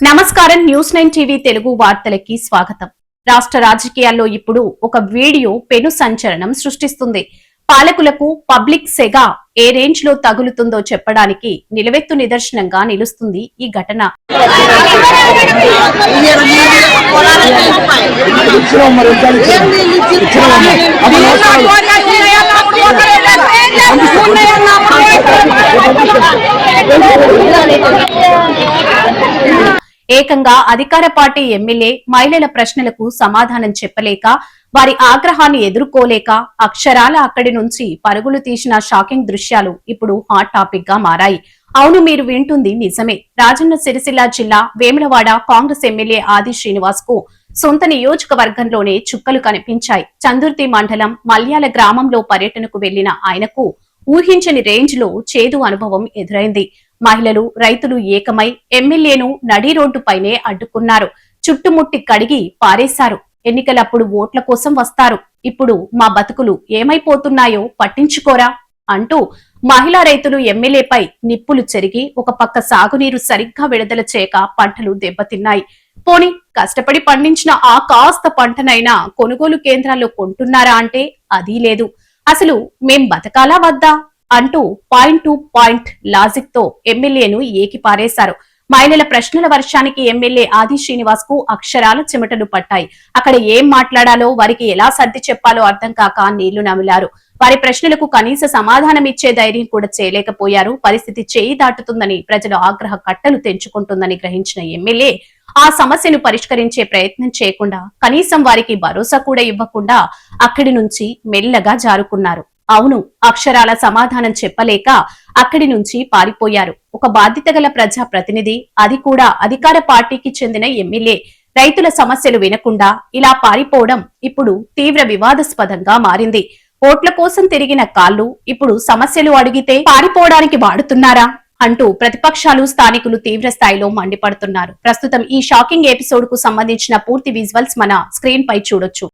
నమస్కారం న్యూస్9 టీవీ తెలుగు వార్తలకి స్వాగతం. రాష్ట్ర రాజకీయాల్లో ఇప్పుడు ఒక వీడియో పెను సంచలనం సృష్టిస్తుంది. పాలకులకు పబ్లిక్ సెగ ఏ రేంజ్ లో తగులుతుందో చెప్పడానికి నిలవెత్తు నిదర్శనంగా నిలుస్తుంది ఈ ఘటన. ఏకంగా అధికార పార్టీ ఎమ్మెల్యే మహిళల ప్రశ్నలకు సమాధానం చెప్పలేక వారి ఆగ్రహాన్ని ఎదుర్కోలేక అక్షరాల అక్కడి నుంచి పరుగులు తీసిన షాకింగ్ దృశ్యాలు ఇప్పుడు హాట్ టాపిక్ గా మారాయి. అవును, మీరు వింటుంది నిజమే. రాజన్న సిరిసిల్ల జిల్లా వేములవాడ కాంగ్రెస్ ఎమ్మెల్యే ఆది శ్రీనివాస్ కు సొంత నియోజకవర్గంలోనే చుక్కలు కనిపించాయి. చందుర్తి మండలం మల్యాల గ్రామంలో పర్యటనకు వెళ్లిన ఆయనకు ఊహించని రేంజ్ లో చేదు అనుభవం ఎదురైంది. మహిళలు రైతులు ఏకమై ఎమ్మెల్యేను నడి రోడ్డుపైనే అడ్డుకున్నారు. చుట్టుముట్టి కడిగి పారేశారు. ఎన్నికలప్పుడు ఓట్ల కోసం వస్తారు, ఇప్పుడు మా బతుకులు ఏమైపోతున్నాయో పట్టించుకోరా అంటూ మహిళా రైతులు ఎమ్మెల్యేపై నిప్పులు చెరిగి ఒక పక్క సాగునీరు సరిగ్గా విడుదల చేయక పంటలు దెబ్బతిన్నాయి. పోని కష్టపడి పండించిన ఆ కాస్త పంటనైనా కొనుగోలు కేంద్రాల్లో కొంటున్నారా అంటే అదీ లేదు. అసలు మేం బతకాలా వద్దా అంటూ పాయింట్ టు పాయింట్ లాజిక్ తో ఎమ్మెల్యేను ఏకిపారేశారు. మహిళల ప్రశ్నల వర్షానికి ఎమ్మెల్యే ఆది శ్రీనివాస్ కు అక్షరాల చెమటలు పట్టాయి. అక్కడ ఏం మాట్లాడాలో, వారికి ఎలా సర్ది చెప్పాలో అర్థం కాక నీళ్లు నమిలారు. వారి ప్రశ్నలకు కనీస సమాధానం ఇచ్చే ధైర్యం కూడా చేయలేకపోయారు. పరిస్థితి చేయి దాటుతుందని, ప్రజల ఆగ్రహ కట్టలు తెంచుకుంటుందని గ్రహించిన ఎమ్మెల్యే ఆ సమస్యను పరిష్కరించే ప్రయత్నం చేయకుండా, కనీసం వారికి భరోసా కూడా ఇవ్వకుండా అక్కడి నుంచి మెల్లగా జారుకున్నారు. అవును, అక్షరాల సమాధానం చెప్పలేక అక్కడి నుంచి పారిపోయారు. ఒక బాధ్యత గల ప్రజా ప్రతినిధి, అది కూడా అధికార పార్టీకి చెందిన ఎమ్మెల్యే రైతుల సమస్యలు వినకుండా ఇలా పారిపోవడం ఇప్పుడు తీవ్ర వివాదాస్పదంగా మారింది. ఓట్ల కోసం తిరిగిన కాళ్లు ఇప్పుడు సమస్యలు అడిగితే పారిపోవడానికి వాడుతున్నారా అంటూ ప్రతిపక్షాలు, స్థానికులు తీవ్ర స్థాయిలో మండిపడుతున్నారు. ప్రస్తుతం ఈ షాకింగ్ ఎపిసోడ్ కు సంబంధించిన పూర్తి విజువల్స్ మన స్క్రీన్ పై చూడొచ్చు.